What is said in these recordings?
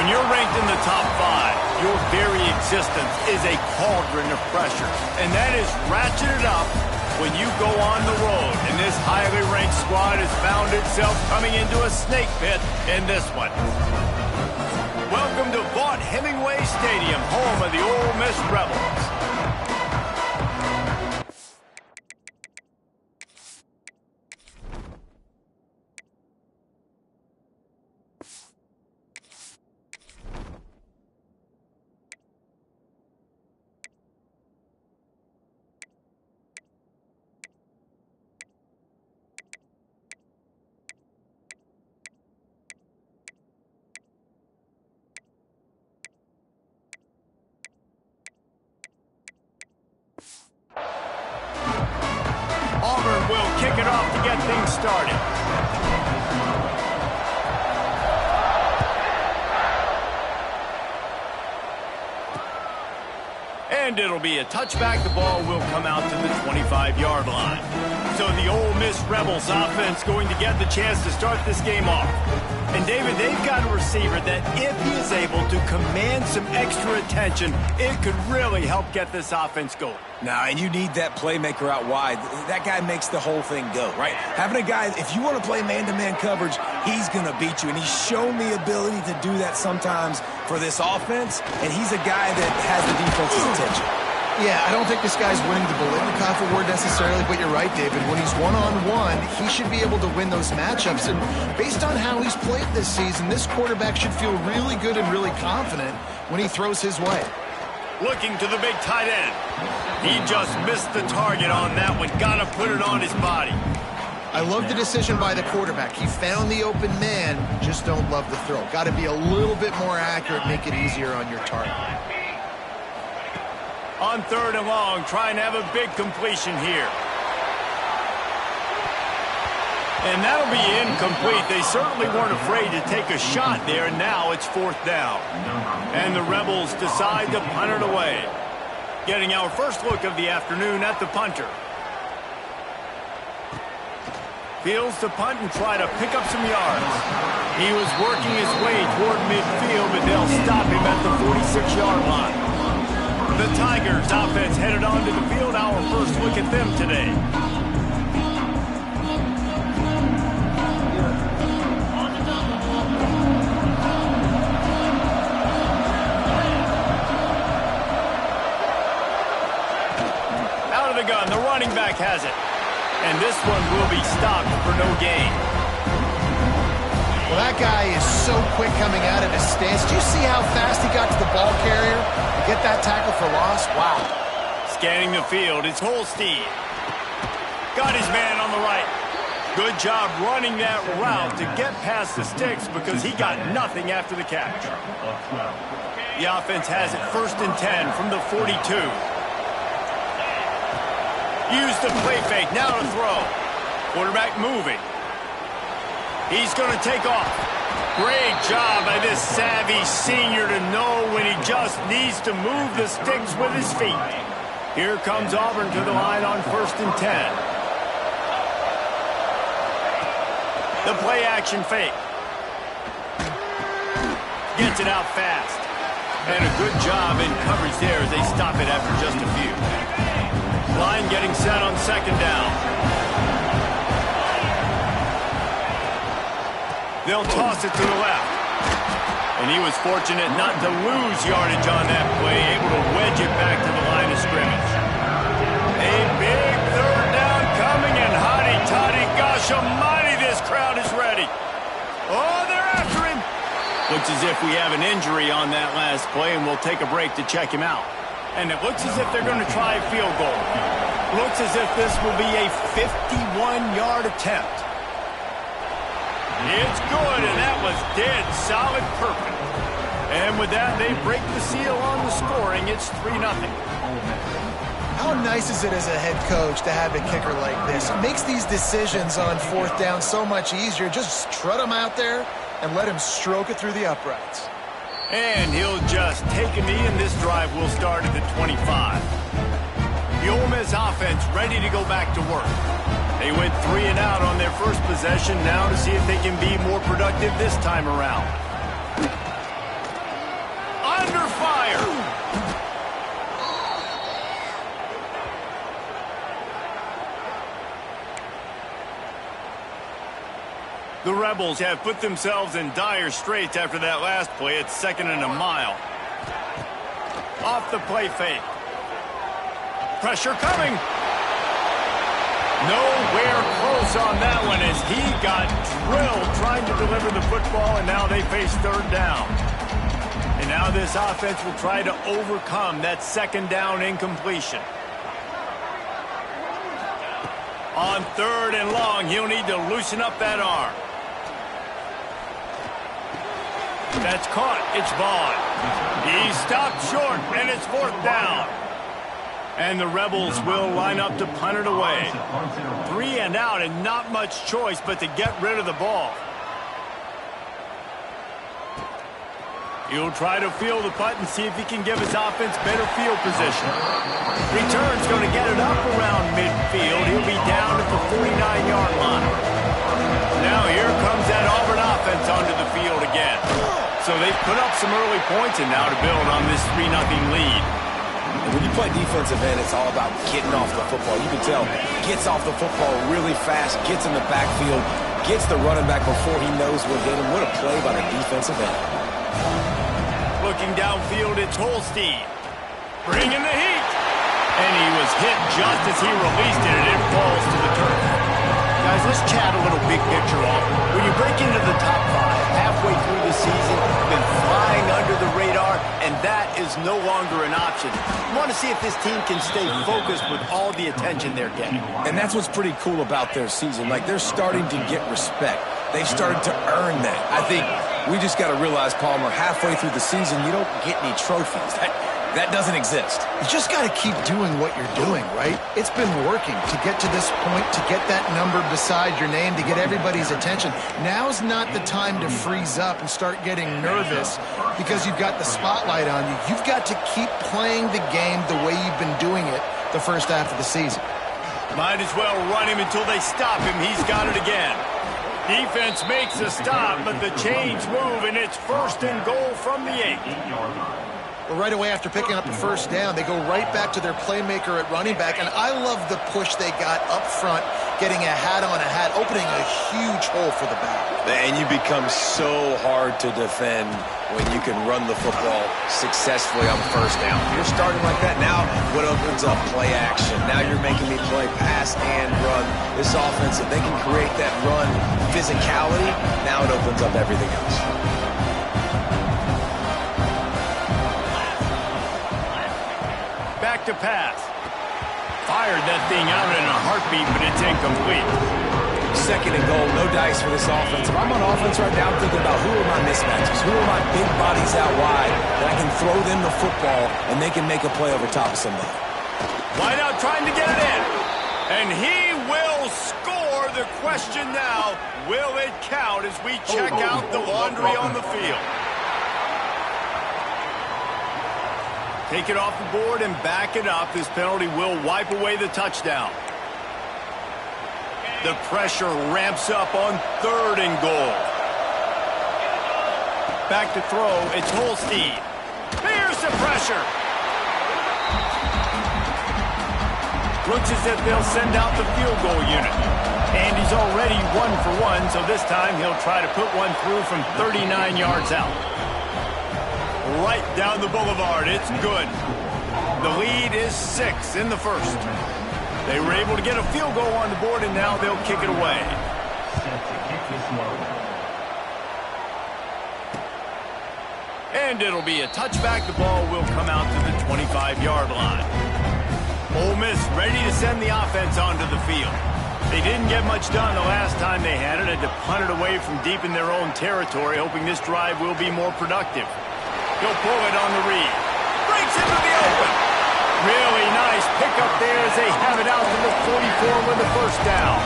When you're ranked in the top 5, your very existence is a cauldron of pressure. And that is ratcheted up when you go on the road. And this highly ranked squad has found itself coming into a snake pit in this one. Welcome to Vaught-Hemingway Stadium, home of the Ole Miss Rebels. Auburn will kick it off to get things started. And it'll be a touchback. The ball will come out to the 25-yard line. So the Ole Miss Rebels offense going to get the chance to start this game off. And David, they've got a receiver that if he is able to command some extra attention, it could really help get this offense going. Nah, and you need that playmaker out wide. That guy makes the whole thing go, right? Having a guy, if you want to play man-to-man coverage, he's going to beat you. And he's shown the ability to do that sometimes for this offense. And he's a guy that has the defense's attention. Yeah, I don't think this guy's winning the Biletnikoff award necessarily, but you're right, David. When he's one-on-one, he should be able to win those matchups. And based on how he's played this season, this quarterback should feel really good and really confident when he throws his way. Looking to the big tight end. He just missed the target on that one. Got to put it on his body. I love the decision by the quarterback. He found the open man, just don't love the throw. Got to be a little bit more accurate, make it easier on your target. On 3rd and long, trying to have a big completion here. And that'll be incomplete. They certainly weren't afraid to take a shot there, and now it's 4th down. And the Rebels decide to punt it away. Getting our first look of the afternoon at the punter. Fields to punt and try to pick up some yards. He was working his way toward midfield, but they'll stop him at the 46-yard line. The Tigers offense headed onto the field. Our first look at them today. Out of the gun, the running back has it. And this one will be stopped for no gain. Well, that guy is so quick coming out of his stance. Do you see how fast he got to the ball carrier to get that tackle for loss? Wow. Scanning the field, it's Holstein. Got his man on the right. Good job running that route to get past the sticks because he got nothing after the catch. The offense has it 1st and 10 from the 42. Use the play fake, now to throw. Quarterback moving. He's going to take off. Great job by this savvy senior to know when he just needs to move the sticks with his feet. Here comes Auburn to the line on 1st and 10. The play action fake. Gets it out fast. And a good job in coverage there as they stop it after just a few. Line getting set on 2nd down. They'll toss it to the left. And he was fortunate not to lose yardage on that play, able to wedge it back to the line of scrimmage. A big 3rd down coming, and hotty-toddy, gosh almighty, this crowd is ready. Oh, they're after him. Looks as if we have an injury on that last play, and we'll take a break to check him out. And it looks as if they're going to try a field goal. Looks as if this will be a 51-yard attempt. It's good, and that was dead solid perfect. And with that, they break the seal on the scoring. It's 3-0. How nice is it as a head coach to have a kicker like this? It makes these decisions on 4th down so much easier. Just trot him out there and let him stroke it through the uprights. And he'll just take a knee, and this drive will start at the 25. The Ole Miss offense ready to go back to work. They went 3 and out on their first possession, now to see if they can be more productive this time around. The Rebels have put themselves in dire straits after that last play. It's 2nd and a mile. Off the play fake. Pressure coming. Nowhere close on that one as he got drilled trying to deliver the football, and now they face 3rd down. And now this offense will try to overcome that 2nd down incompletion. On 3rd and long, he'll need to loosen up that arm. That's caught. It's Vaughn. He stopped short, and it's 4th down. And the Rebels will line up to punt it away. 3 and out, and not much choice but to get rid of the ball. He'll try to field the punt and see if he can give his offense better field position. Return's going to get it up around midfield. He'll be down at the 49-yard line. Now here comes that Auburn offense onto the field again. So they've put up some early points and now to build on this 3-0 lead. And when you play defensive end, it's all about getting off the football. You can tell, gets off the football really fast, gets in the backfield, gets the running back before he knows what hit him. What a play by the defensive end. Looking downfield, it's Holstein. Bringing the heat. And he was hit just as he released it, and it falls to the turf. Guys, let's chat a little big picture off. When you break into the top 5 halfway through the season, you've been flying under the radar, and that is no longer an option. You want to see if this team can stay focused with all the attention they're getting. And that's what's pretty cool about their season. Like, they're starting to get respect. They started to earn that. I think we just got to realize, Palmer, halfway through the season, you don't get any trophies. That doesn't exist. You just got to keep doing what you're doing, right? It's been working to get to this point, to get that number beside your name, to get everybody's attention. Now's not the time to freeze up and start getting nervous because you've got the spotlight on you. You've got to keep playing the game the way you've been doing it the first half of the season. Might as well run him until they stop him. He's got it again. Defense makes a stop, but the chains move, and it's 1st and goal from the 8. Well, right away after picking up the 1st down, they go right back to their playmaker at running back, and I love the push they got up front, getting a hat on a hat, opening a huge hole for the back. And you become so hard to defend when you can run the football successfully on 1st down. You're starting like that. Now what opens up? Play action. Now you're making me play pass and run. This offense, if they can create that run physicality, now it opens up everything else. Back to pass. Fired that thing out in a heartbeat, but it's incomplete. 2nd and goal, no dice for this offense. If I'm on offense right now, I'm thinking about who are my mismatches, who are my big bodies out wide, that I can throw them the football and they can make a play over top of somebody. Wide out trying to get it in. And he will score. The question now, will it count as we check out the laundry on the field? Take it off the board and back it up. This penalty will wipe away the touchdown. The pressure ramps up on 3rd and goal. Back to throw. It's Holstein. Here's the pressure. Looks as if they'll send out the field goal unit. And he's already 1 for 1, so this time he'll try to put one through from 39 yards out. Right down the boulevard. It's good. The lead is 6 in the 1st. They were able to get a field goal on the board, and now they'll kick it away. And it'll be a touchback. The ball will come out to the 25-yard line. Ole Miss ready to send the offense onto the field. They didn't get much done the last time they had it. Had to punt it away from deep in their own territory, hoping this drive will be more productive. He'll pull it on the read. Breaks into the open. Really nice pickup there as they have it out to the 44 with the 1st down.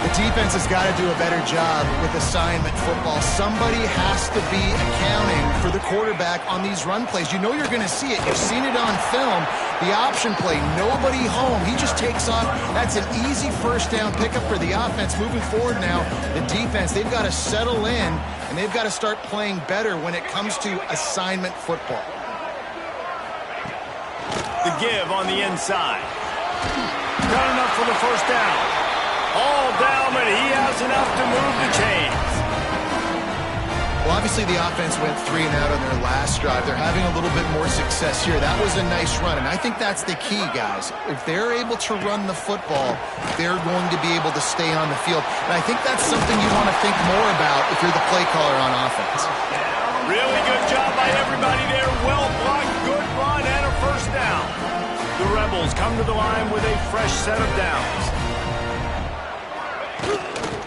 The defense has got to do a better job with assignment football. Somebody has to be accounting for the quarterback on these run plays. You know you're going to see it. You've seen it on film. The option play, nobody home. He just takes off. That's an easy 1st down pickup for the offense. Moving forward now, the defense, they've got to settle in, and they've got to start playing better when it comes to assignment football. The give on the inside. Got enough for the 1st down. All down, but he has enough to move the chains. Well, obviously the offense went 3 and out on their last drive. They're having a little bit more success here. That was a nice run, and I think that's the key, guys. If they're able to run the football, they're going to be able to stay on the field. And I think that's something you want to think more about if you're the play caller on offense. Really good job by everybody there. Well blocked, good run, and a first down. The Rebels come to the line with a fresh set of downs.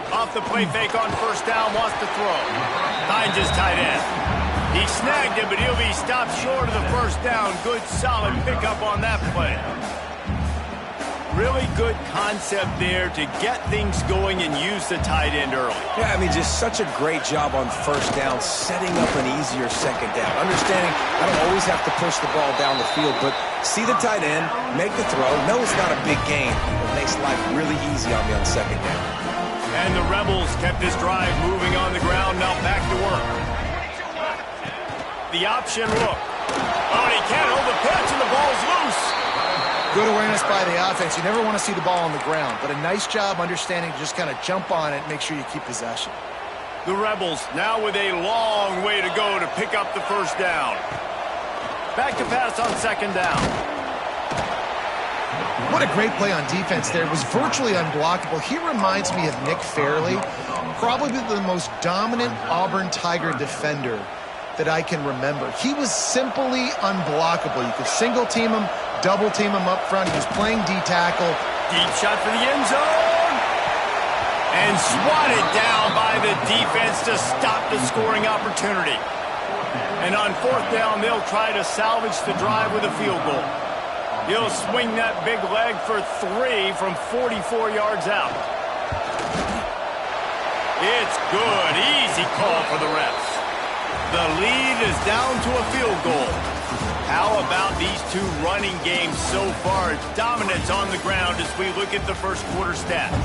Off the play fake on first down, wants to throw. Finds his tight end. He snagged it, but he'll be stopped short of the first down. Good, solid pickup on that play. Really good concept there to get things going and use the tight end early. Yeah, I mean, just such a great job on first down, setting up an easier second down. Understanding I don't always have to push the ball down the field, but see the tight end, make the throw. No, it's not a big gain. It makes life really easy on me on second down. And the Rebels kept this drive moving on the ground. Now back to work. The option look. Oh, and he can't hold the pitch, and the ball's loose. Good awareness by the offense. You never want to see the ball on the ground, but a nice job understanding to just kind of jump on it and make sure you keep possession. The Rebels now with a long way to go to pick up the first down. Back to pass on second down. What a great play on defense there. It was virtually unblockable. He reminds me of Nick Fairley, probably the most dominant Auburn Tiger defender that I can remember. He was simply unblockable. You could single team him, double team him up front. He was playing D-tackle. Deep shot for the end zone. And swatted down by the defense to stop the scoring opportunity. And on fourth down, they'll try to salvage the drive with a field goal. He'll swing that big leg for 3 from 44 yards out. It's good. Easy call for the refs. The lead is down to a field goal. How about these two running games so far? Dominance on the ground as we look at the first quarter stats.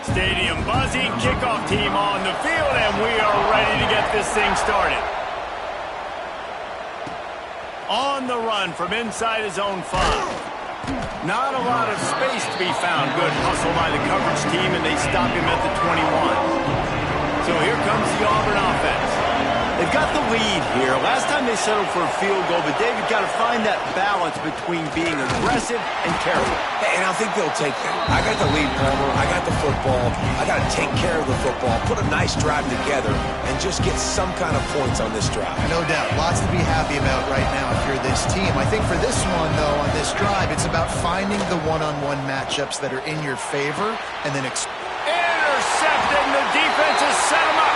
Stadium buzzing, kickoff team on the field, and we are ready to get this thing started. On the run from inside his own 5. Not a lot of space to be found. Good hustle by the coverage team, and they stop him at the 21. So here comes the Auburn offense. They've got the lead here. Last time they settled for a field goal, but David got to find that balance between being aggressive and careful. And I think they'll take that. I got the lead, Palmer. I got the football. I got to take care of the football, put a nice drive together, and just get some kind of points on this drive. No doubt. Lots to be happy about right now if you're this team. I think for this one, though, on this drive, it's about finding the one-on-one matchups that are in your favor and then intercepting. The defense has set him up.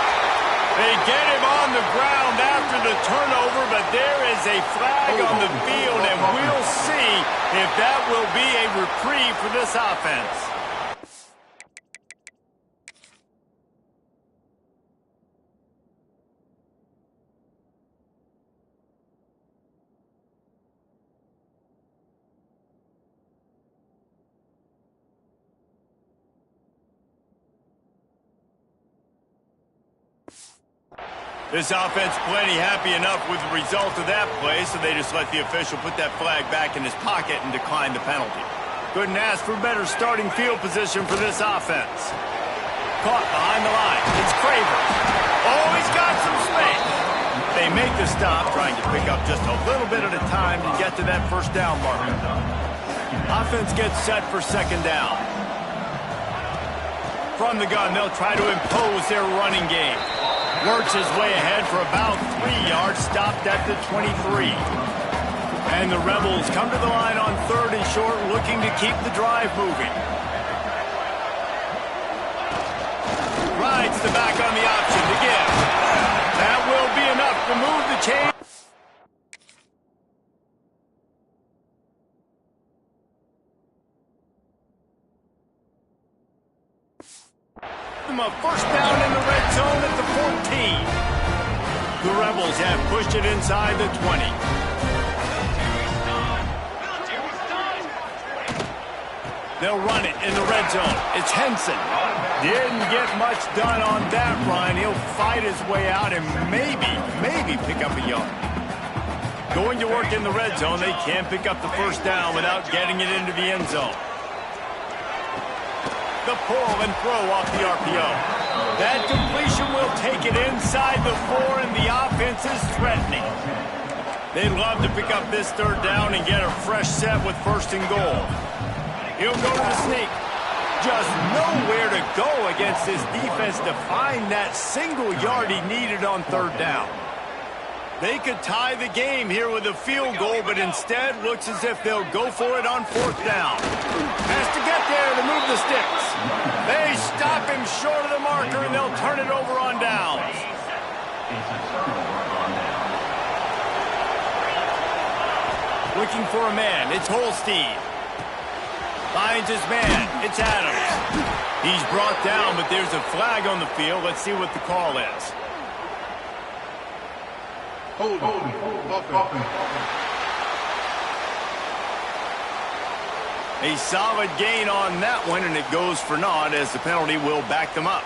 They get him on the ground after the turnover, but there is a flag on the field, and we'll see if that will be a reprieve for this offense. This offense plenty happy enough with the result of that play, so they just let the official put that flag back in his pocket and decline the penalty. Couldn't ask for better starting field position for this offense. Caught behind the line. It's Craver. Oh, he's got some space. They make the stop, trying to pick up just a little bit at a time to get to that first down marker. Offense gets set for second down. From the gun, they'll try to impose their running game. Works his way ahead for about 3 yards, stopped at the 23. And the Rebels come to the line on 3rd and short, looking to keep the drive moving. Rides the back on the option to give. That will be enough to move the chain. A first down in the red zone at the 14. The Rebels have pushed it inside the 20. They'll run it in the red zone. It's Henson. Didn't get much done on that run. He'll fight his way out and maybe pick up a yard. going to work in the red zone. They can't pick up the first down without getting it into the end zone. The pull and throw off the RPO. That completion will take it inside the 4, and the offense is threatening. They'd love to pick up this third down and get a fresh set with first and goal. He'll go to the sneak. Just nowhere to go against his defense to find that single yard he needed on third down. They could tie the game here with a field goal, but instead looks as if they'll go for it on fourth down. Has to get there to move the sticks. They stop him short of the marker, and they'll turn it over on downs. Looking for a man. It's Holstein. Finds his man. It's Adams. He's brought down, but there's a flag on the field. Let's see what the call is. Hold. A solid gain on that one, and it goes for naught as the penalty will back them up.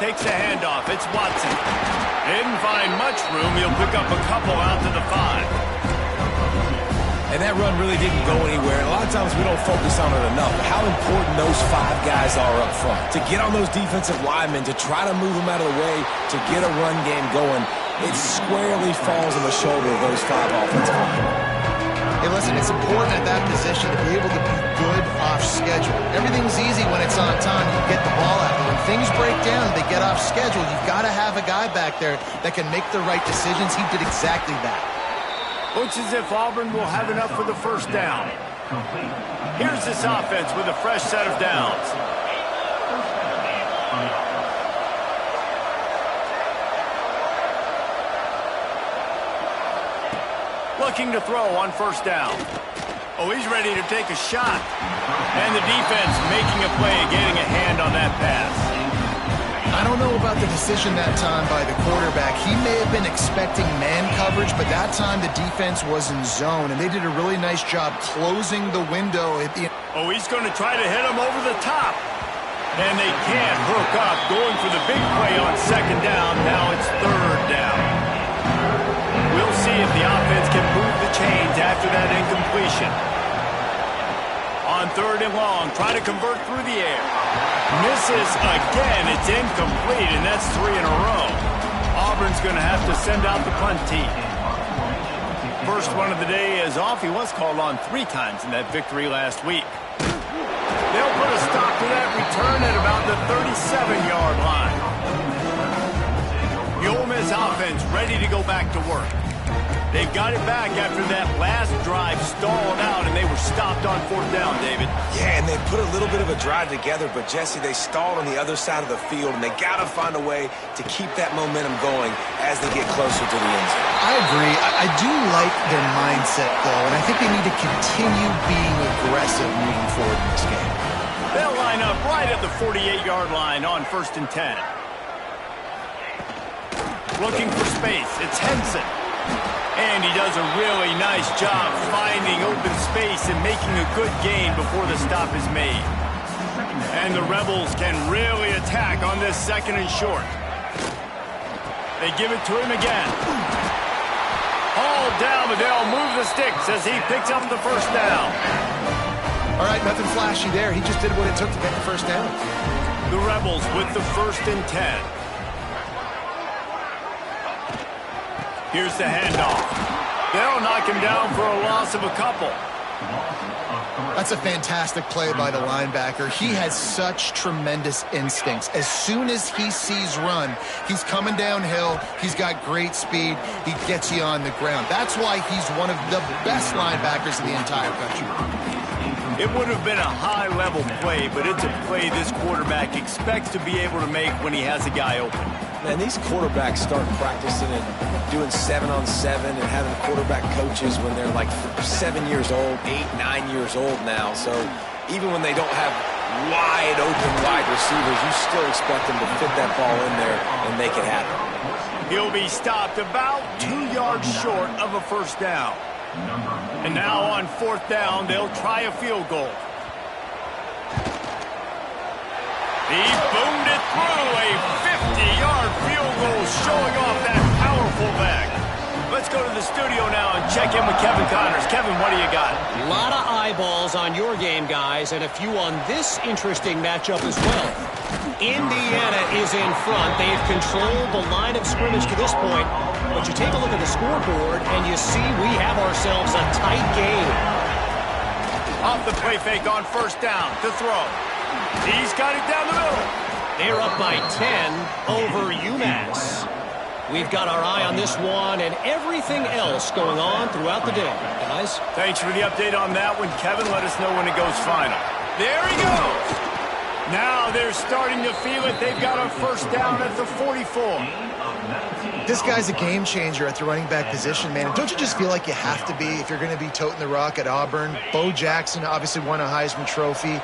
Takes a handoff. It's Watson. Didn't find much room. He'll pick up a couple out to the 5. And that run really didn't go anywhere. A lot of times we don't focus on it enough. How important those 5 guys are up front. To get on those defensive linemen, to try to move them out of the way, to get a run game going, it squarely falls on the shoulder of those 5 offensive linemen. Hey, listen, it's important at that position to be able to be good off schedule. Everything's easy when it's on time. You get the ball out. But when things break down, they get off schedule. You've got to have a guy back there that can make the right decisions. He did exactly that. Looks as if Auburn will have enough for the first down. Here's this offense with a fresh set of downs. Looking to throw on first down. Oh, he's ready to take a shot. And the defense making a play, getting a hand on that pass. I don't know about the decision that time by the quarterback. He may have been expecting man coverage, but that time the defense was in zone, and they did a really nice job closing the window. Oh, he's going to try to hit him over the top. And they can't hook up, going for the big play on second down. Now it's third down. We'll see if the offense can move the chains after that incompletion. On third and long, try to convert through the air. Misses again. It's incomplete, and that's 3 in a row. Auburn's going to have to send out the punt team. First one of the day is off. He was called on 3 times in that victory last week. They'll put a stop to that return at about the 37-yard line. The Ole Miss offense ready to go back to work. They've got it back after that last drive stalled out, and they were stopped on fourth down, David. Yeah, and they put a little bit of a drive together, but, Jesse, they stalled on the other side of the field, and they got to find a way to keep that momentum going as they get closer to the end zone. I agree. I do like their mindset, though, and I think they need to continue being aggressive moving forward in this game. They'll line up right at the 48-yard line on 1st and 10. Looking for space. It's Henson. And he does a really nice job finding open space and making a good gain before the stop is made. And the Rebels can really attack on this second and short. They give it to him again. Hauled down, but they'll move the sticks as he picks up the first down. All right, nothing flashy there. He just did what it took to get the first down. The Rebels with the 1st and 10. Here's the handoff. They'll knock him down for a loss of a couple. That's a fantastic play by the linebacker. He has such tremendous instincts. As soon as he sees run, he's coming downhill. He's got great speed. He gets you on the ground. That's why he's one of the best linebackers in the entire country. It would have been a high-level play, but it's a play this quarterback expects to be able to make when he has a guy open. Man, these quarterbacks start practicing and doing 7-on-7 and having quarterback coaches when they're like 7 years old, 8, 9 years old now. So even when they don't have wide open wide receivers, you still expect them to fit that ball in there and make it happen. He'll be stopped about 2 yards short of a first down. And now on fourth down, they'll try a field goal. He boomed it through, a studio now and check in with Kevin Connors. Kevin, what do you got? A lot of eyeballs on your game, guys, and a few on this interesting matchup as well. Indiana is in front. They've controlled the line of scrimmage to this point, but you take a look at the scoreboard, and you see we have ourselves a tight game. Off the play fake on first down to throw. He's got it down the middle. They're up by 10 over UMass. We've got our eye on this one and everything else going on throughout the day, guys. Thanks for the update on that one, Kevin. Let us know when it goes final. There he goes. Now they're starting to feel it. They've got a first down at the 44. This guy's a game changer at the running back position, man. And don't you just feel like you have to be if you're going to be toting the rock at Auburn? Bo Jackson obviously won a Heisman Trophy.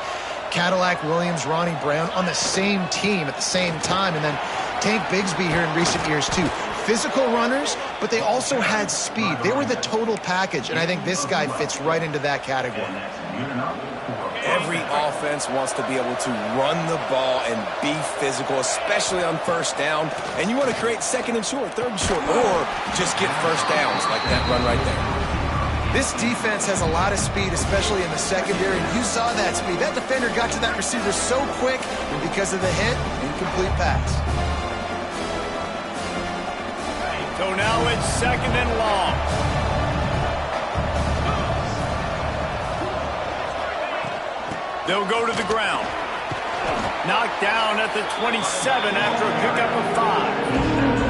Cadillac Williams, Ronnie Brown on the same team at the same time. And then Tank Bigsby here in recent years, too. Physical runners, but they also had speed. They were the total package, and I think this guy fits right into that category. Every offense wants to be able to run the ball and be physical, especially on first down. And you want to create second and short, third and short, or just get first downs like that run right there. This defense has a lot of speed, especially in the secondary, and you saw that speed. That defender got to that receiver so quick, and because of the hit, incomplete pass. So now it's second and long. They'll go to the ground. Knocked down at the 27 after a pickup of 5.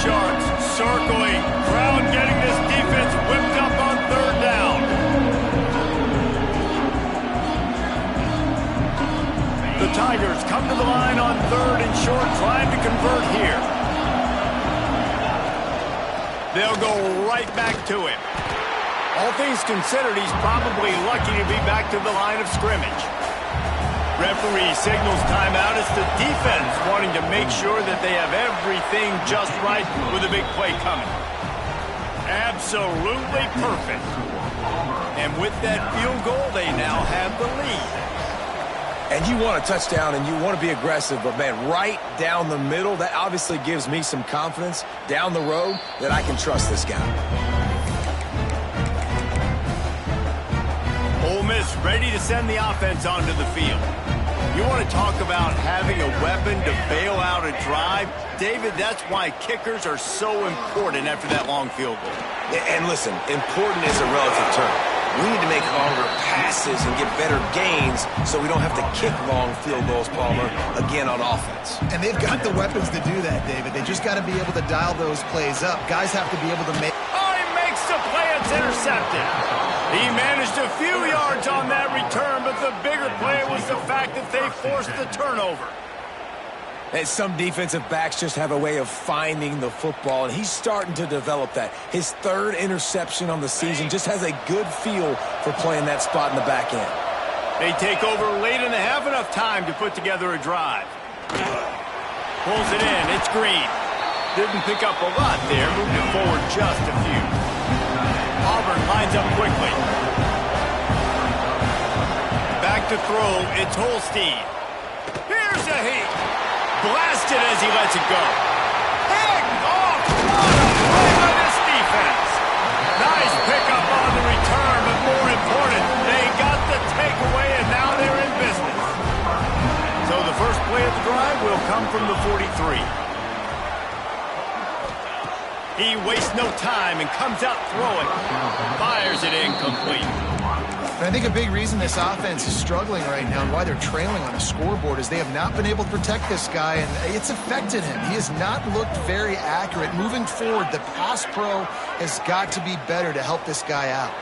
Sharks circling. Crowd getting this defense whipped up on third down. The Tigers come to the line on third and short, trying to convert here. They'll go right back to him. All things considered, he's probably lucky to be back to the line of scrimmage. Referee signals timeout. It's the defense wanting to make sure that they have everything just right with a big play coming. Absolutely perfect. And with that field goal, they now have the lead. And you want a touchdown and you want to be aggressive, but, man, right down the middle, that obviously gives me some confidence down the road that I can trust this guy. Ole Miss ready to send the offense onto the field. You want to talk about having a weapon to bail out a drive? David, that's why kickers are so important after that long field goal. And listen, important is a relative term. We need to make longer passes and get better gains so we don't have to kick long field goals, Palmer, again on offense. And they've got the weapons to do that, David. They just got to be able to dial those plays up. Guys have to be able to make... Oh, he makes the play. It's intercepted. He managed a few yards on that return, but the bigger play was the fact that they forced the turnover. And some defensive backs just have a way of finding the football, and he's starting to develop that. His third interception on the season just has a good feel for playing that spot in the back end. They take over late and they have enough time to put together a drive. Pulls it in. It's Green. Didn't pick up a lot there. Moved it forward just a few. Auburn lines up quickly. Back to throw. It's Holstein. Here's a heat. Blasted as he lets it go. Picked off. What a play by this defense. Nice pickup on the return, but more important, they got the takeaway, and now they're in business. So the first play of the drive will come from the 43. He wastes no time and comes out throwing. Fires it incomplete. And I think a big reason this offense is struggling right now and why they're trailing on a scoreboard is they have not been able to protect this guy, and it's affected him. He has not looked very accurate. Moving forward, the pass pro has got to be better to help this guy out.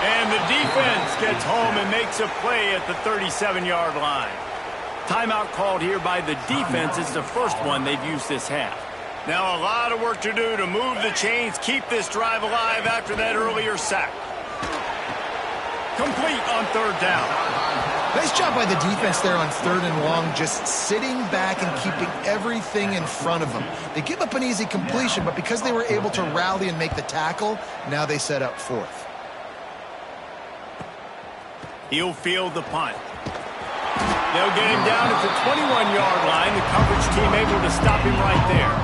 And the defense gets home and makes a play at the 37-yard line. Timeout called here by the defense. It's the first one they've used this half. Now a lot of work to do to move the chains, keep this drive alive after that earlier sack. Complete on third down. Nice job by the defense there on third and long, just sitting back and keeping everything in front of them. They give up an easy completion, but because they were able to rally and make the tackle, now they set up fourth. He'll field the punt. They'll get him down at the 21-yard line. The coverage team able to stop him right there.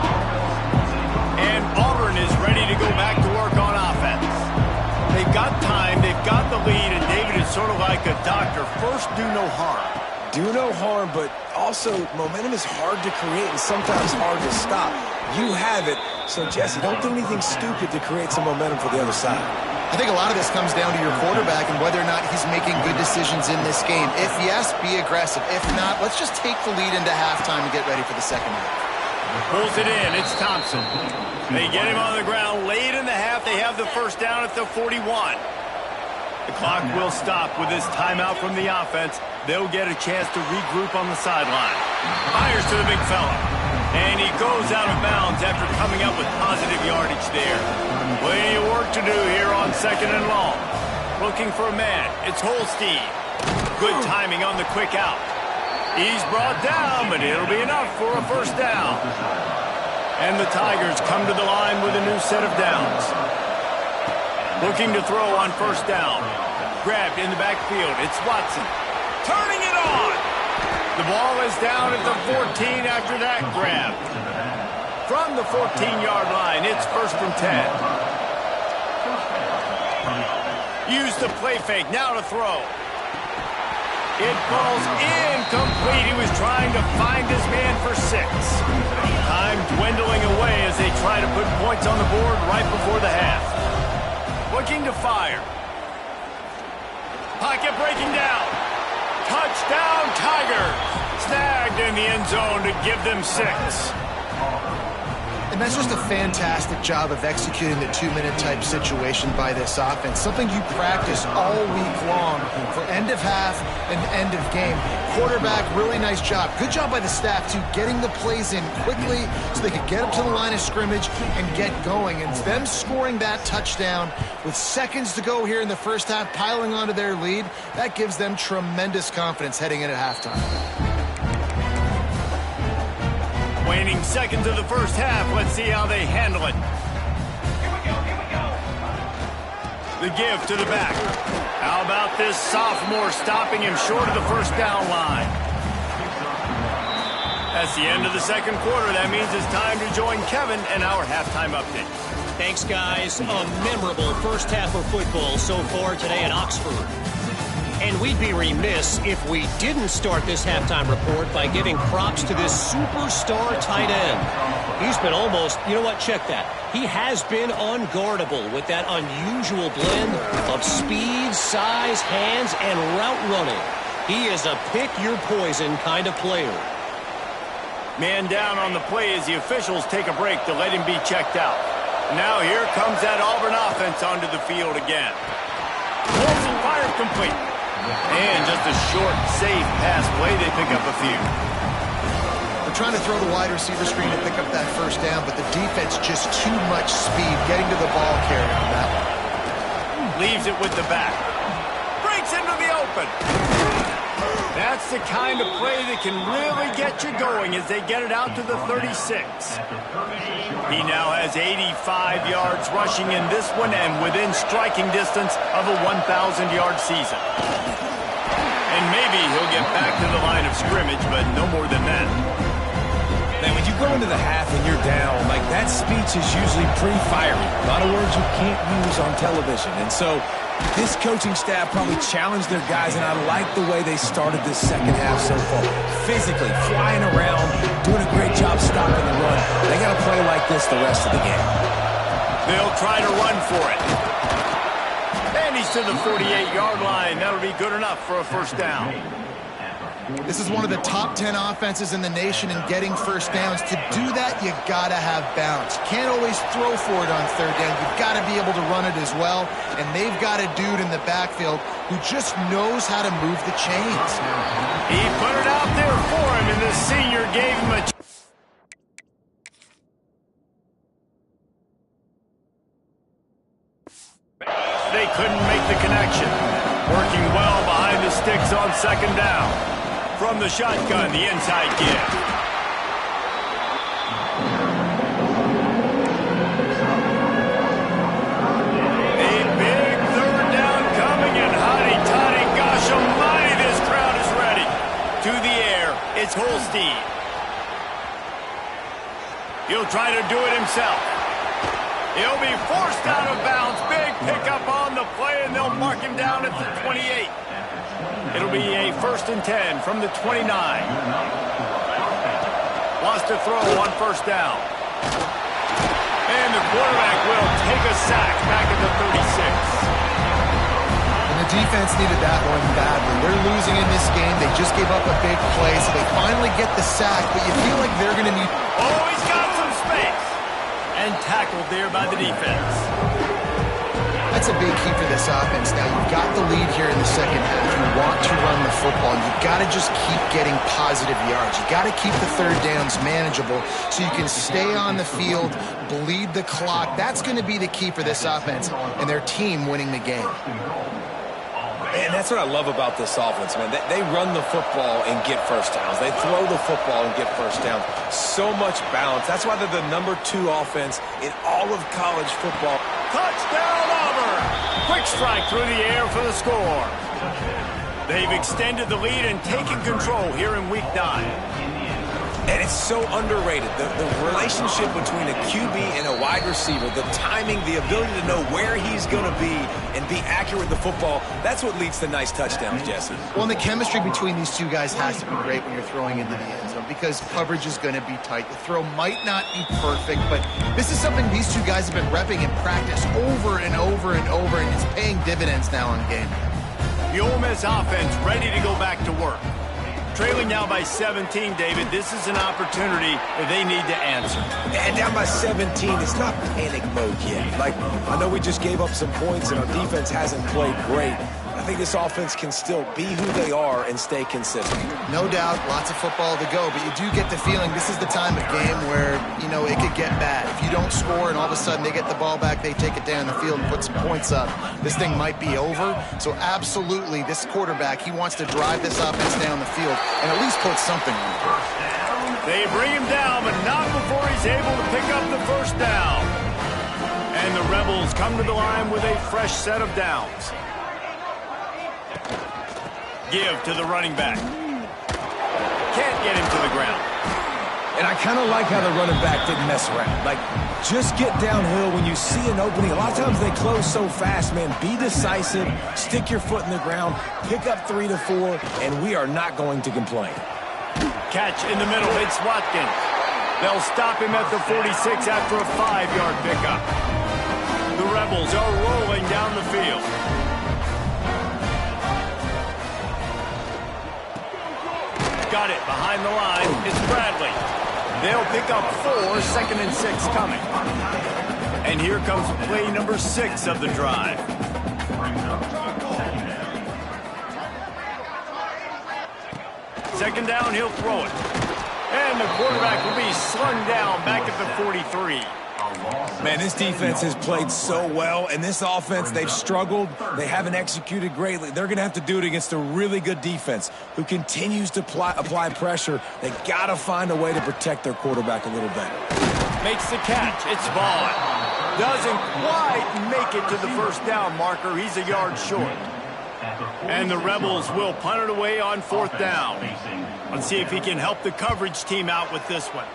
And Auburn is ready to go back to work on offense. They've got time, they've got the lead, and David is sort of like a doctor. First, do no harm. Do no harm, but also momentum is hard to create and sometimes hard to stop. You have it, so Jesse, don't do anything stupid to create some momentum for the other side. I think a lot of this comes down to your quarterback and whether or not he's making good decisions in this game. If yes, be aggressive. If not, let's just take the lead into halftime and get ready for the second half. Pulls it in. It's Thompson. They get him on the ground late in the half. They have the first down at the 41. The clock will stop with this timeout from the offense. They'll get a chance to regroup on the sideline. Fires to the big fella. And he goes out of bounds after coming up with positive yardage there. Plenty of work to do here on second and long. Looking for a man. It's Holstein. Good timing on the quick out. He's brought down, but it'll be enough for a first down. And the Tigers come to the line with a new set of downs. Looking to throw on first down. Grabbed in the backfield. It's Watson. Turning it on. The ball is down at the 14 after that grab. From the 14-yard line, it's first and 10. Use the play fake. Now to throw. It falls incomplete. He was trying to find his man for 6. Time dwindling away as they try to put points on the board right before the half. Looking to fire. Pocket breaking down. Touchdown, Tigers. Snagged in the end zone to give them 6. And that's just a fantastic job of executing the two-minute type situation by this offense. Something you practice all week long for end of half and end of game. Quarterback, really nice job. Good job by the staff, too, getting the plays in quickly so they could get up to the line of scrimmage and get going. And them scoring that touchdown with seconds to go here in the first half, piling onto their lead, that gives them tremendous confidence heading in at halftime. Waning seconds of the first half. Let's see how they handle it. The give to the back. How about this sophomore stopping him short of the first down line? That's the end of the second quarter. That means it's time to join Kevin and our halftime update. Thanks, guys. A memorable first half of football so far today in Oxford. And we'd be remiss if we didn't start this halftime report by giving props to this superstar tight end. He's been almost, you know what, check that. He has been unguardable with that unusual blend of speed, size, hands, and route running. He is a pick-your-poison kind of player. Man down on the play as the officials take a break to let him be checked out. Now here comes that Auburn offense onto the field again. Pulls and fires complete. And just a short, safe pass play. They pick up a few. They're trying to throw the wide receiver screen to pick up that first down, but the defense just too much speed getting to the ball carrier on that one. Leaves it with the back. Breaks into the open. That's the kind of play that can really get you going as they get it out to the 36. He now has 85 yards rushing in this one and within striking distance of a 1,000-yard season. And maybe he'll get back to the line of scrimmage, but no more than that. Man, when you go into the half and you're down, like that speech is usually pretty fiery. A lot of words you can't use on television. And so this coaching staff probably challenged their guys, and I like the way they started this second half so far. Physically, flying around, doing a great job stopping the run. They got to play like this the rest of the game. They'll try to run for it. And he's to the 48-yard line. That'll be good enough for a first down. This is one of the top 10 offenses in the nation in getting first downs. To do that, you got to have balance. You can't always throw for it on third down. You've got to be able to run it as well. And they've got a dude in the backfield who just knows how to move the chains. He put it out there for him, and the senior gave him a... They couldn't make the connection. Working well behind the sticks on second down. From the shotgun, the inside give. A big third down coming, and hotty-toddy, gosh almighty, this crowd is ready. To the It's Holstein. He'll try to do it himself. He'll be forced out of bounds. Big pickup on the play, and they'll mark him down at the 28. It'll be a 1st and 10 from the 29. Wants to throw on 1st down. And the quarterback will take a sack back at the 36. And the defense needed that one badly. They're losing in this game. They just gave up a big play, so they finally get the sack, but you feel like they're going to need... Oh, he's got some space. And tackled there by the defense. That's a big key for this offense. Now, you've got the lead here in the second half. You want to run the football. You've got to just keep getting positive yards. You've got to keep the 3rd downs manageable so you can stay on the field, bleed the clock. That's going to be the key for this offense and their team winning the game. And that's what I love about this offense, man. They run the football and get 1st downs. They throw the football and get 1st downs. So much balance. That's why they're the #2 offense in all of college football. Touchdown, Auburn! Quick strike through the air for the score. They've extended the lead and taken control here in Week 9. And it's so underrated. The relationship between a QB and a wide receiver, the timing, the ability to know where he's going to be and be accurate with the football, that's what leads to nice touchdowns, Jesse. Well, and the chemistry between these two guys has to be great when you're throwing into the end zone because coverage is going to be tight. The throw might not be perfect, but this is something these two guys have been repping in practice over and over and over, and it's paying dividends now on game. The Ole Miss offense ready to go back to work. Trailing now by 17, David. This is an opportunity that they need to answer. And down by 17, it's not panic mode yet. Like, I know we just gave up some points and our defense hasn't played great. I think this offense can still be who they are and stay consistent. No doubt, lots of football to go, but you do get the feeling this is the time of game where, you know, it could get bad. If you don't score and all of a sudden they get the ball back, they take it down the field and put some points up, this thing might be over. So absolutely, this quarterback, he wants to drive this offense down the field and at least put something on the board. They bring him down, but not before he's able to pick up the 1st down. And the Rebels come to the line with a fresh set of downs. Give to the running back. Can't get him to the ground. And I kind of like how the running back didn't mess around. Like, just get downhill when you see an opening. A lot of times they close so fast, man. Be decisive, stick your foot in the ground, pick up 3 to 4, and we are not going to complain. Catch in the middle. It's Watkins. They'll stop him at the 46 after a 5-yard pickup. The Rebels are rolling down the field. Got it behind the line. It's Bradley. They'll pick up 4, 2nd and 6 coming. And here comes play number 6 of the drive. Second down, he'll throw it. And the quarterback will be slung down back at the 43. Man, this defense has played so well, and this offense, they've struggled. They haven't executed greatly. They're going to have to do it against a really good defense who continues to apply pressure. They got to find a way to protect their quarterback a little better. Makes the catch. It's Vaughn. Doesn't quite make it to the 1st down marker. He's a yard short. And the Rebels will punt it away on 4th down. Let's see if he can help the coverage team out with this one.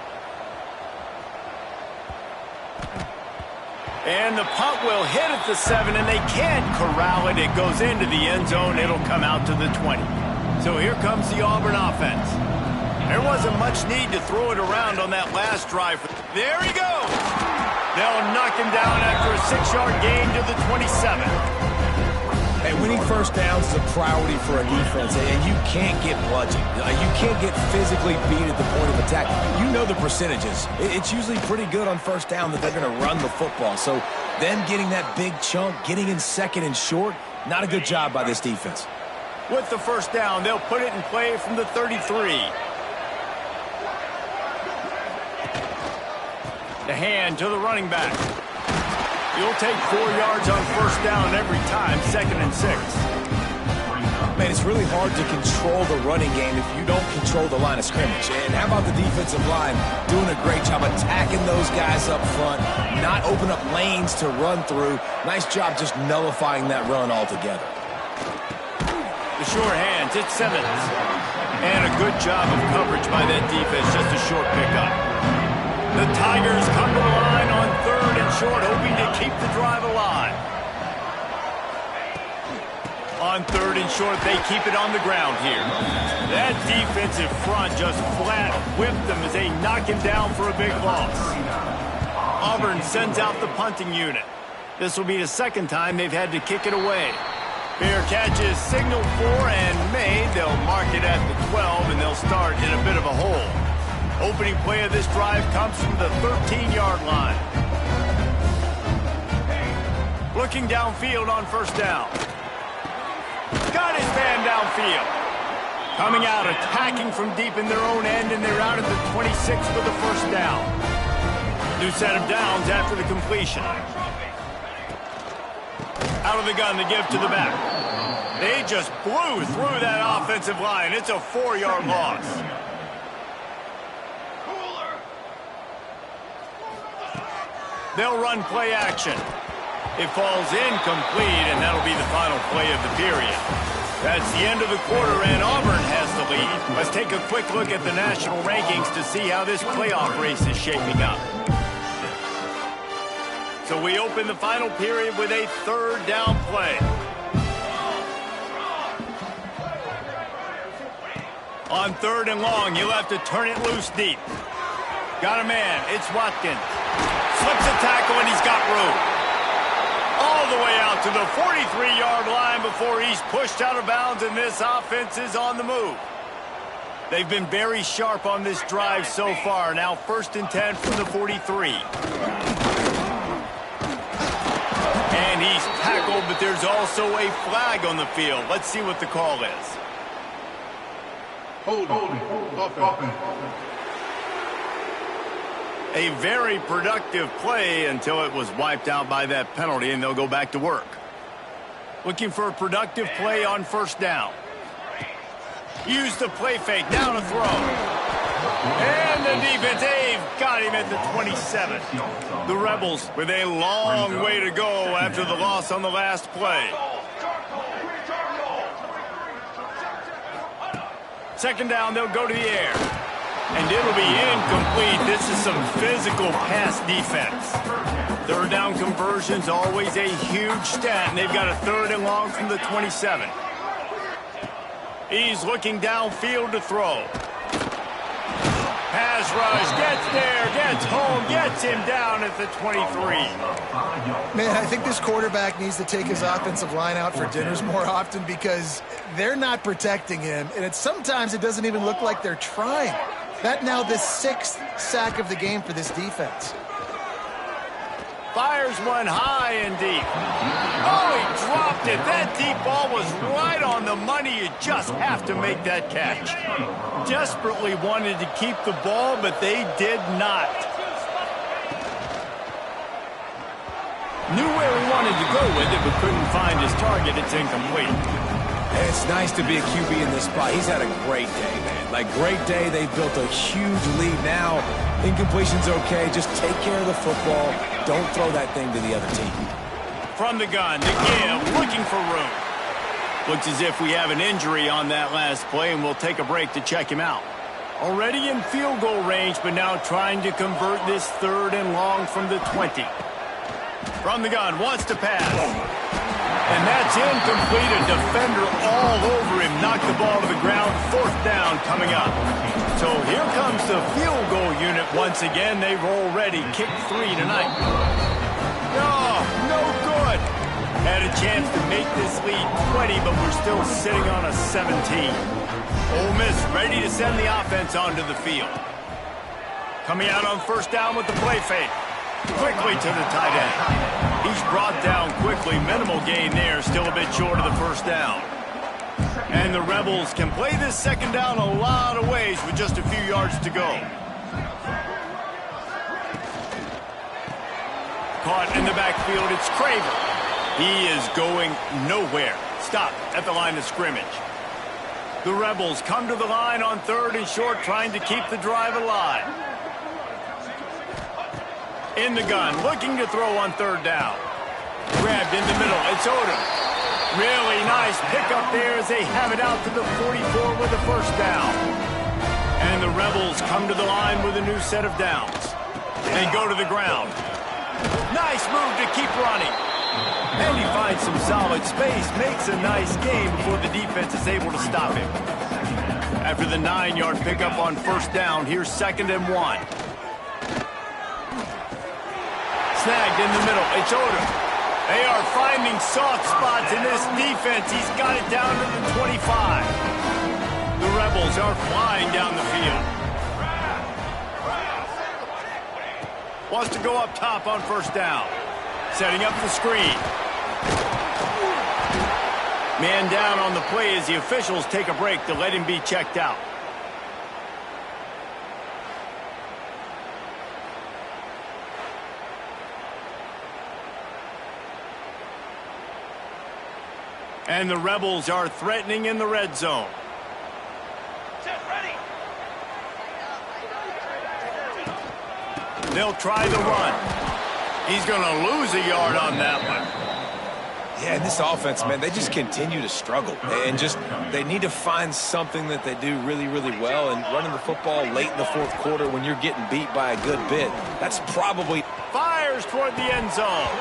And the punt will hit at the 7, and they can't corral it. It goes into the end zone. It'll come out to the 20. So here comes the Auburn offense. There wasn't much need to throw it around on that last drive. There he goes. They'll knock him down after a 6-yard gain to the 27. Hey, winning 1st downs is a priority for a defense, and you can't get bludgeoned. You can't get physically beat at the point of attack. You know the percentages. It's usually pretty good on 1st down that they're going to run the football. So them getting that big chunk, getting in 2nd and short, not a good job by this defense. With the 1st down, they'll put it in play from the 33. The hand to the running back. You'll take 4 yards on 1st down every time, 2nd and 6. Man, it's really hard to control the running game if you don't control the line of scrimmage. And how about the defensive line doing a great job attacking those guys up front, not open up lanes to run through. Nice job just nullifying that run altogether. The sure hands, it's Simmons. And a good job of coverage by that defense, just a short pickup. The Tigers come to the line on 3rd and short, hoping to keep the drive alive. On 3rd and short, they keep it on the ground here. That defensive front just flat whipped them as they knock him down for a big loss. Auburn sends out the punting unit. This will be the 2nd time they've had to kick it away. Bearcats signaled for and made. They'll mark it at the 12, and they'll start in a bit of a hole. Opening play of this drive comes from the 13-yard line. Looking downfield on 1st down. Got his man downfield. Coming out, attacking from deep in their own end, and they're out at the 26 for the 1st down. New set of downs after the completion. Out of the gun to give to the back. They just blew through that offensive line. It's a 4-yard loss. They'll run play action. It falls incomplete, and that'll be the final play of the period. That's the end of the quarter, and Auburn has the lead. Let's take a quick look at the national rankings to see how this playoff race is shaping up. So we open the final period with a 3rd down play. On 3rd and long, you'll have to turn it loose deep. Got a man. It's Watkins. Slips a tackle, and he's got room. All the way out to the 43-yard line before he's pushed out of bounds, and this offense is on the move. They've been very sharp on this drive so far. Now 1st and 10 from the 43. And he's tackled, but there's also a flag on the field. Let's see what the call is. Holding. A very productive play until it was wiped out by that penalty, and they'll go back to work. Looking for a productive play on 1st down. Use the play fake, down a throw. And the defense, they've got him at the 27. The Rebels with a long way to go after the loss on the last play. 2nd down, they'll go to the air. And it'll be incomplete. This is some physical pass defense. 3rd down conversion's always a huge stat, and they've got a 3rd and long from the 27. He's looking downfield to throw. Pass rush, gets there, gets home, gets him down at the 23. Man, I think this quarterback needs to take his offensive line out for dinners more often because they're not protecting him, and sometimes it doesn't even look like they're trying. That now the 6th sack of the game for this defense. Fires one high and deep. Oh, he dropped it. That deep ball was right on the money. You just have to make that catch. Desperately wanted to keep the ball, but they did not. Knew where he wanted to go with it, but couldn't find his target. It's incomplete. It's nice to be a QB in this spot. He's had a great day, man. Like, great day. They've built a huge lead now. Incompletion's okay. Just take care of the football. Don't throw that thing to the other team. From the gun, to give, looking for room. Looks as if we have an injury on that last play, and we'll take a break to check him out. Already in field goal range, but now trying to convert this 3rd and long from the 20. From the gun, wants to pass. And that's incomplete. A defender all over him. Knocked the ball to the ground. 4th down coming up. So here comes the field goal unit once again. They've already kicked 3 tonight. No good. Had a chance to make this lead 20, but we're still sitting on a 17. Ole Miss ready to send the offense onto the field. Coming out on 1st down with the play fake. Quickly to the tight end. He's brought down quickly. Minimal gain there. Still a bit short of the 1st down. And the Rebels can play this 2nd down a lot of ways with just a few yards to go. Caught in the backfield. It's Craver. He is going nowhere. Stop at the line of scrimmage. The Rebels come to the line on 3rd and short, trying to keep the drive alive. In the gun, looking to throw on 3rd down. Grabbed in the middle, it's Odom. Really nice pickup there as they have it out to the 44 with a first down. And the Rebels come to the line with a new set of downs. They go to the ground. Nice move to keep running. And he finds some solid space, makes a nice game before the defense is able to stop him. After the 9-yard pickup on first down, here's 2nd and 1. Snagged in the middle. It's Odom. They are finding soft spots in this defense. He's got it down to the 25. The Rebels are flying down the field. Wants to go up top on first down. Setting up the screen. Man down on the play as the officials take a break to let him be checked out. And the Rebels are threatening in the red zone. They'll try the run. He's going to lose a yard on that one. Yeah, and this offense, man, they just continue to struggle. And just, they need to find something that they do really, really well. And running the football late in the fourth quarter when you're getting beat by a good bit, that's probably... Fires toward the end zone.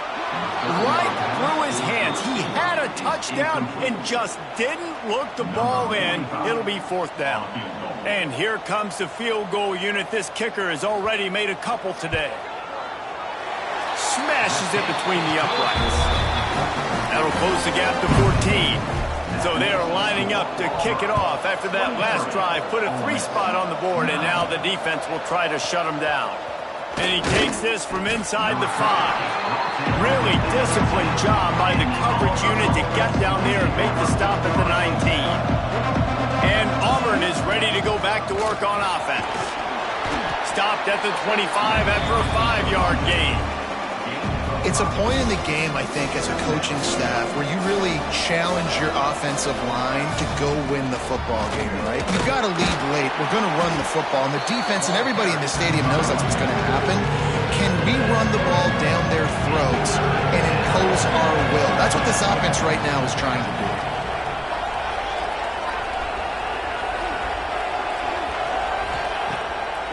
Right through his hands. He had a touchdown and just didn't look the ball in. It'll be 4th down. And here comes the field goal unit. This kicker has already made a couple today. Smashes it between the uprights. That'll close the gap to 14. So they're lining up to kick it off after that last drive. Put a 3-spot on the board, and now the defense will try to shut him down. And he takes this from inside the 5. Really disciplined job by the coverage unit to get down there and make the stop at the 19. And Auburn is ready to go back to work on offense. Stopped at the 25 after a 5-yard gain. It's a point in the game, I think, as a coaching staff where you really challenge your offensive line to go win the football game, right? You've got to lead late. We're going to run the football. And the defense and everybody in the stadium knows that's what's going to happen. Can we run the ball down their throats and impose our will? That's what this offense right now is trying to do.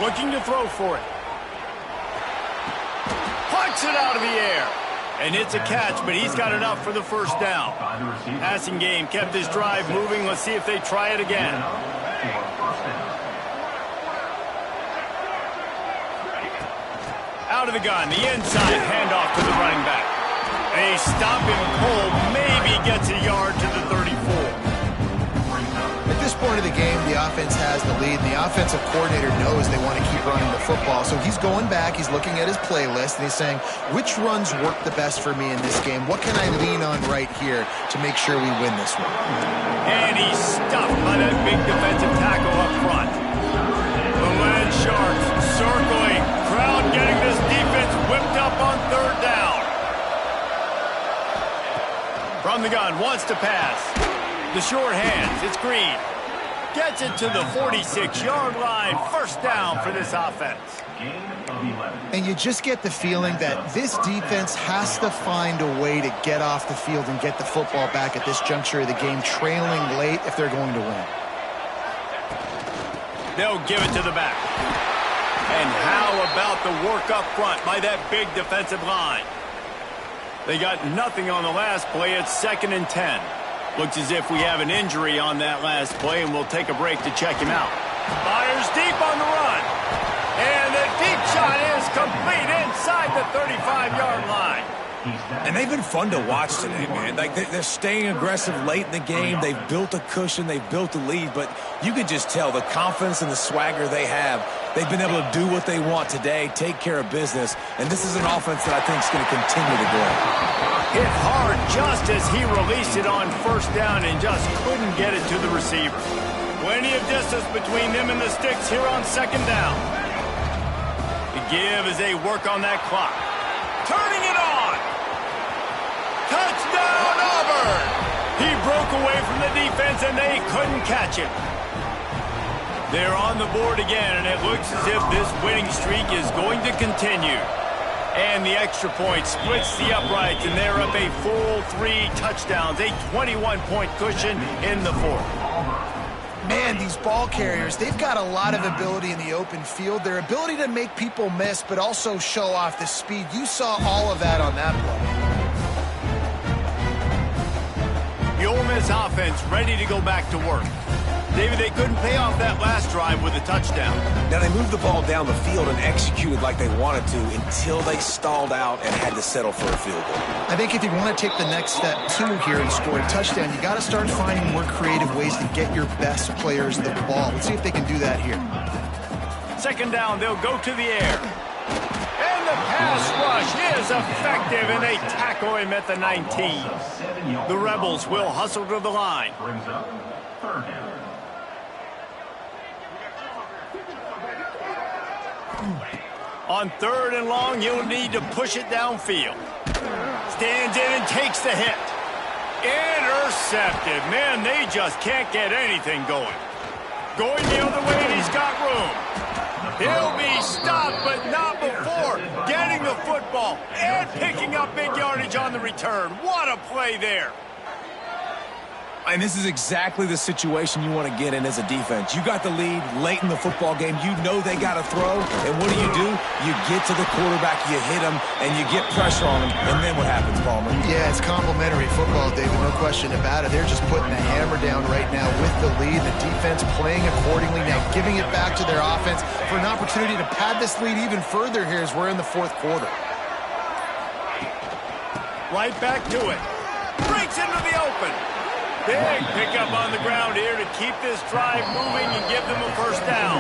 Looking to throw for it. Punts it out of the air. And it's a catch, but he's got enough for the first down. Passing game kept his drive moving. Let's see if they try it again. Out of the gun, the inside handoff to the running back. They stop him cold, maybe gets a yard to the 34. At this point of the game, the offense has the lead. The offensive coordinator knows they want to keep running the football. So he's going back, he's looking at his playlist, and he's saying, which runs work the best for me in this game? What can I lean on right here to make sure we win this one? And he's stuffed by that big defensive tackle up front. The Land Sharks circling. Crowd getting this defense whipped up on 3rd down. From the gun, wants to pass. The short hands, it's Green. Gets it to the 46-yard line. First down for this offense. And you just get the feeling that this defense has to find a way to get off the field and get the football back at this juncture of the game, trailing late if they're going to win. They'll give it to the back. And how about the work up front by that big defensive line? They got nothing on the last play. It's 2nd and 10. Looks as if we have an injury on that last play, and we'll take a break to check him out. Fires deep on the run. And the deep shot is complete inside the 35-yard line. And they've been fun to watch today, man. Like they're staying aggressive late in the game. They've built a cushion. They've built a lead. But you can just tell the confidence and the swagger they have. They've been able to do what they want today, take care of business. And this is an offense that I think is going to continue to grow. Hit hard just as he released it on first down and just couldn't get it to the receiver. Plenty of distance between them and the sticks here on 2nd down. The give as they work on that clock. Turning it on. Touchdown, Auburn! He broke away from the defense and they couldn't catch him. They're on the board again, and it looks as if this winning streak is going to continue. And the extra point splits the uprights, and they're up a full 3 touchdowns, a 21-point cushion in the fourth. Man, these ball carriers, they've got a lot of ability in the open field. Their ability to make people miss, but also show off the speed. You saw all of that on that play. The Ole Miss offense ready to go back to work. David, they couldn't pay off that last drive with a touchdown. Now, they moved the ball down the field and executed like they wanted to until they stalled out and had to settle for a field goal. I think if you want to take the next step, too, here and score a touchdown, you got to start finding more creative ways to get your best players the ball. Let's see if they can do that here. Second down, they'll go to the air. And the pass rush is effective, and they tackle him at the 19. The Rebels will hustle to the line. Brings up third down. On 3rd and long, you'll need to push it downfield. Stands in and takes the hit. Intercepted. Man, they just can't get anything going. Going the other way, and he's got room. He'll be stopped, but not before getting the football and picking up big yardage on the return. What a play there. And this is exactly the situation you want to get in as a defense. You got the lead late in the football game. You know they got to throw. And what do? You get to the quarterback, you hit him, and you get pressure on him. And then what happens, Palmer? Yeah, it's complimentary football, David, no question about it. They're just putting the hammer down right now with the lead. The defense playing accordingly, now giving it back to their offense for an opportunity to pad this lead even further here as we're in the fourth quarter. Right back to it. Breaks into the open. Big pickup on the ground here to keep this drive moving and give them a first down.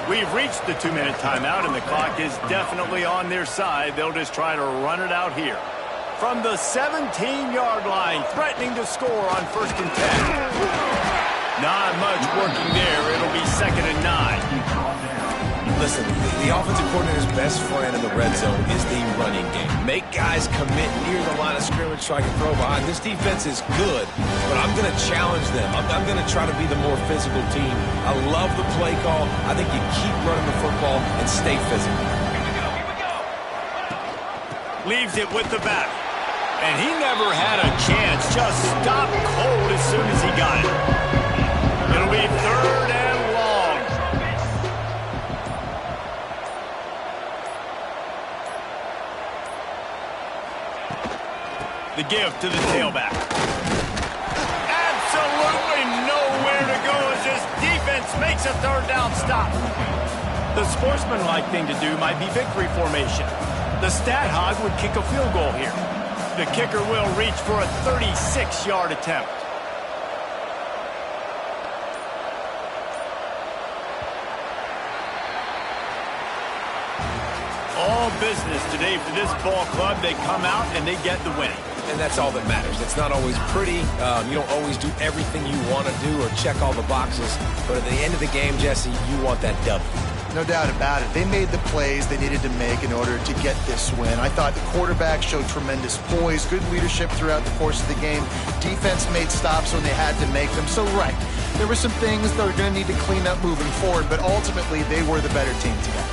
We've reached the 2-minute timeout, and the clock is definitely on their side. They'll just try to run it out here. From the 17-yard line, threatening to score on 1st and 10. Not much working there. It'll be 2nd and 9. Listen, the offensive coordinator's best friend in the red zone is the running game. Make guys commit near the line of scrimmage so I can throw behind. This defense is good, but I'm going to challenge them. I'm going to try to be the more physical team. I love the play call. I think you keep running the football and stay physical. Here we go. Leaves it with the back. And he never had a chance. Just stopped cold as soon as he got it. It'll be 3rd and long. The give to the tailback. Absolutely nowhere to go as this defense makes a 3rd down stop. The sportsmanlike thing to do might be victory formation. The stat hog would kick a field goal here. The kicker will reach for a 36-yard attempt. All business today for this ball club. They come out and they get the win. And that's all that matters. It's not always pretty. You don't always do everything you want to do or check all the boxes. But at the end of the game, Jesse, you want that W. No doubt about it. They made the plays they needed to make in order to get this win. I thought the quarterback showed tremendous poise, good leadership throughout the course of the game. Defense made stops when they had to make them. So, right, there were some things that are going to need to clean up moving forward, but ultimately they were the better team today.